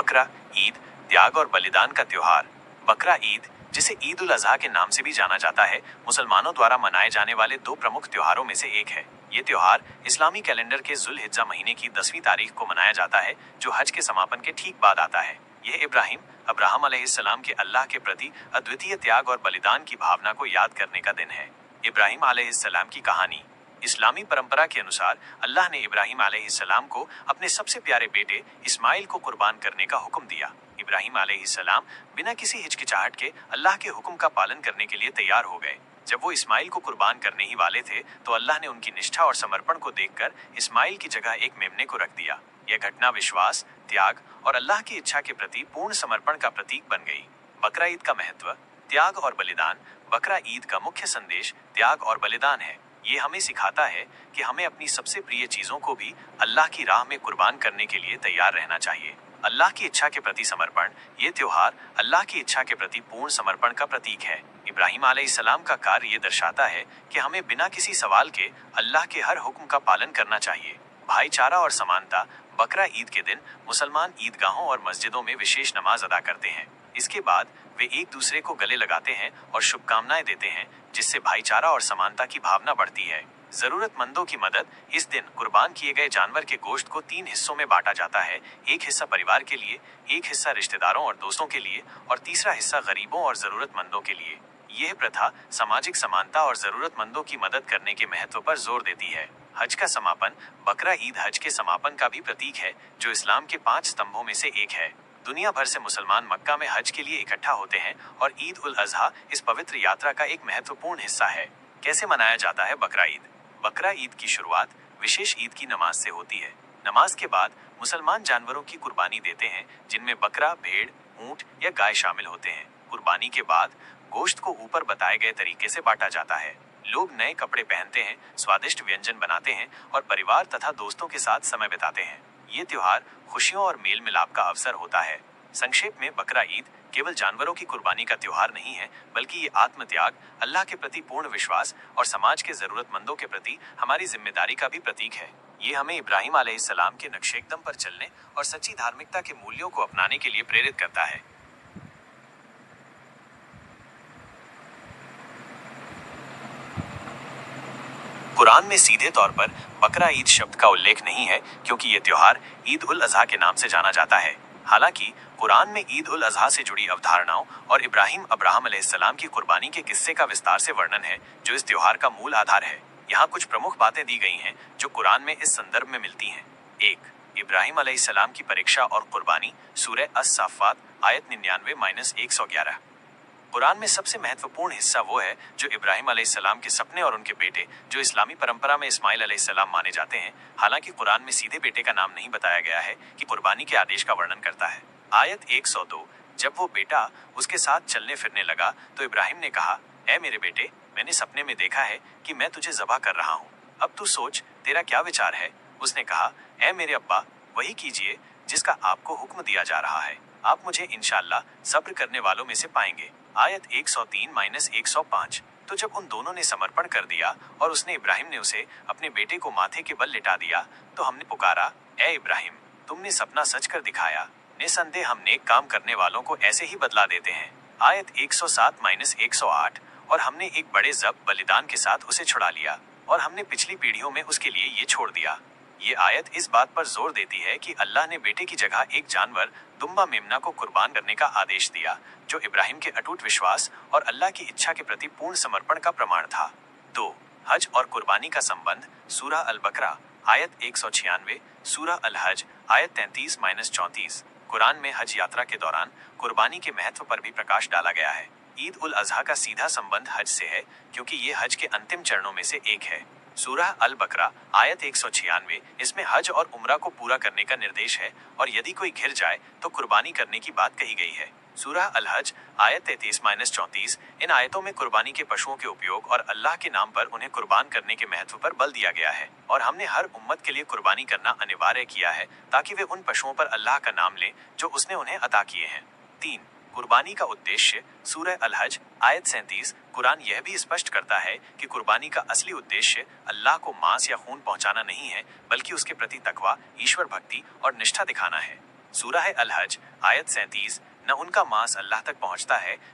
बकरा ईद, त्याग और बलिदान का त्योहार। बकरा ईद, जिसे ईद उल अजहा के नाम से भी जाना जाता है, मुसलमानों द्वारा मनाए जाने वाले दो प्रमुख त्योहारों में से एक है। ये त्योहार इस्लामी कैलेंडर के जुल्हिज्जा महीने की 10वीं तारीख को मनाया जाता है, जो हज के समापन के ठीक बाद आता है। यह अब्राहम अलैहिस्सलाम के अल्लाह के प्रति अद्वितीय त्याग और बलिदान की भावना को याद करने का दिन है। इब्राहिम अलैहिस्सलाम की कहानी। इस्लामी परंपरा के अनुसार अल्लाह ने इब्राहिम अलैहिस्सलाम को अपने सबसे प्यारे बेटे इस्माइल को कुर्बान करने का हुक्म दिया। इब्राहिम अलैहिस्सलाम बिना किसी हिचकिचाहट के अल्लाह के हुक्म का पालन करने के लिए तैयार हो गए। जब वो इस्माइल को कुर्बान करने ही वाले थे, तो अल्लाह ने उनकी निष्ठा और समर्पण को देखकर इस्माइल की जगह एक मेमने को रख दिया। यह घटना विश्वास, त्याग और अल्लाह की इच्छा के प्रति पूर्ण समर्पण का प्रतीक बन गई। बकरा ईद का महत्व। त्याग और बलिदान। बकरा ईद का मुख्य संदेश त्याग और बलिदान है। ये हमें सिखाता है कि हमें अपनी सबसे प्रिय चीजों को भी अल्लाह की राह में कुर्बान करने के लिए तैयार रहना चाहिए। अल्लाह की इच्छा के प्रति समर्पण। ये त्योहार अल्लाह की इच्छा के प्रति पूर्ण समर्पण का प्रतीक है। इब्राहिम अलैहिस्सलाम का कार्य ये दर्शाता है कि हमें बिना किसी सवाल के अल्लाह के हर हुक्म का पालन करना चाहिए। भाईचारा और समानता। बकरा ईद के दिन मुसलमान ईदगाहों और मस्जिदों में विशेष नमाज अदा करते हैं। इसके बाद वे एक दूसरे को गले लगाते हैं और शुभकामनाएं देते हैं, जिससे भाईचारा और समानता की भावना बढ़ती है। जरूरतमंदों की मदद। इस दिन कुर्बान किए गए जानवर के गोश्त को 3 हिस्सों में बांटा जाता है। एक हिस्सा परिवार के लिए, एक हिस्सा रिश्तेदारों और दोस्तों के लिए और तीसरा हिस्सा गरीबों और जरूरतमंदों के लिए। यह प्रथा सामाजिक समानता और जरूरतमंदों की मदद करने के महत्व पर जोर देती है। हज का समापन। बकरा ईद हज के समापन का भी प्रतीक है, जो इस्लाम के 5 स्तंभों में से एक है। दुनिया भर से मुसलमान मक्का में हज के लिए इकट्ठा होते हैं और ईद उल अजहा इस पवित्र यात्रा का एक महत्वपूर्ण हिस्सा है। कैसे मनाया जाता है बकरा ईद? बकरा ईद की शुरुआत विशेष ईद की नमाज से होती है। नमाज के बाद मुसलमान जानवरों की कुर्बानी देते हैं, जिनमें बकरा, भेड़, ऊंट या गाय शामिल होते हैं। कुर्बानी के बाद गोश्त को ऊपर बताए गए तरीके से बांटा जाता है। लोग नए कपड़े पहनते हैं, स्वादिष्ट व्यंजन बनाते हैं और परिवार तथा दोस्तों के साथ समय बिताते हैं। ये त्योहार खुशियों और मेल मिलाप का अवसर होता है। संक्षेप में, बकरा ईद केवल जानवरों की कुर्बानी का त्योहार नहीं है, बल्कि ये आत्मत्याग, अल्लाह के प्रति पूर्ण विश्वास और समाज के जरूरतमंदों के प्रति हमारी जिम्मेदारी का भी प्रतीक है। ये हमें इब्राहिम अलैहिस्सलाम के नक्शेकदम पर चलने और सच्ची धार्मिकता के मूल्यों को अपनाने के लिए प्रेरित करता है। कुरान में सीधे तौर पर बकरा ईद शब्द का उल्लेख नहीं है, क्योंकि ये त्योहार ईद उल अजहा के नाम से जाना जाता है। हालांकि कुरान में ईद उल अजहा से जुड़ी अवधारणाओं और अब्राहम अलैहिस्सलाम की कुर्बानी के किस्से का विस्तार से वर्णन है, जो इस त्योहार का मूल आधार है। यहाँ कुछ प्रमुख बातें दी गई हैं जो कुरान में इस संदर्भ में मिलती हैं। 1. इब्राहिम अलैहिस्सलाम की परीक्षा और कुर्बानी। सूरह अस-साफ़ात आयत 99-111। कुरान में सबसे महत्वपूर्ण हिस्सा वो है जो इब्राहिम अलैहिस्सलाम के सपने और उनके बेटे, जो इस्लामी परंपरा में इस्माइल अलैहिस्सलाम माने जाते हैं। हालांकि कुरान में सीधे बेटे का नाम नहीं बताया गया है, कि कुर्बानी के आदेश का वर्णन करता है। आयत 102। जब वो बेटा उसके साथ चलने फिरने लगा, तो इब्राहिम ने कहा, ऐ मेरे बेटे, मैंने सपने में देखा है कि मैं तुझे ज़बह कर रहा हूँ। अब तू सोच, तेरा क्या विचार है? उसने कहा, ऐ मेरे अब्बा, वही कीजिए जिसका आपको हुक्म दिया जा रहा है। आप मुझे इंशाअल्लाह सब्र करने वालों में से पाएंगे। आयत 103-105। तो जब उन दोनों ने समर्पण कर दिया और उसने इब्राहिम ने उसे अपने बेटे को माथे के बल लिटा दिया, तो हमने पुकारा, ऐ इब्राहिम, तुमने सपना सच कर दिखाया। निसंदेह हम नेक काम करने वालों को ऐसे ही बदला देते हैं। आयत 107-108। और हमने एक बड़े ज़ब बलिदान के साथ उसे छुड़ा लिया और हमने पिछली पीढ़ियों में उसके लिए ये छोड़ दिया। ये आयत इस बात पर जोर देती है कि अल्लाह ने बेटे की जगह एक जानवर, दुम्बा मेमना को कुर्बान करने का आदेश दिया, जो इब्राहिम के अटूट विश्वास और अल्लाह की इच्छा के प्रति पूर्ण समर्पण का प्रमाण था। 2. हज और कुर्बानी का संबंध। सूरह अल-बकरा आयत 196, सूरह अल-हज आयत 33-34। कुरान में हज यात्रा के दौरान कुर्बानी के महत्व पर भी प्रकाश डाला गया है। ईद उल अजहा का सीधा संबंध हज से है, क्योंकि ये हज के अंतिम चरणों में से एक है। सूरह अल-बकरा आयत 196। इसमें हज और उम्रा को पूरा करने का निर्देश है, और यदि कोई घिर जाए तो कुर्बानी करने की बात कही गई है। सूरह अल-हज आयत 33-34। इन आयतों में कुर्बानी के पशुओं के उपयोग और अल्लाह के नाम पर उन्हें कुर्बान करने के महत्व पर बल दिया गया है, और हमने हर उम्मत के लिए कुर्बानी करना अनिवार्य किया है, ताकि वे उन पशुओं पर अल्लाह का नाम लें जो उसने उन्हें अता किए हैं। 3. कुर्बानी का उद्देश्य। सूरह अल-हज आयत 37। कुरान यह भी स्पष्ट करता है कि कुर्बानी का असली उद्देश्य अल्लाह को मांस या खून पहुंचाना नहीं है, बल्कि उसके प्रति तकवा, ईश्वर भक्ति और निष्ठा दिखाना है। सूरह अल हज आयत 37, न उनका मांस अल्लाह तक पहुंचता है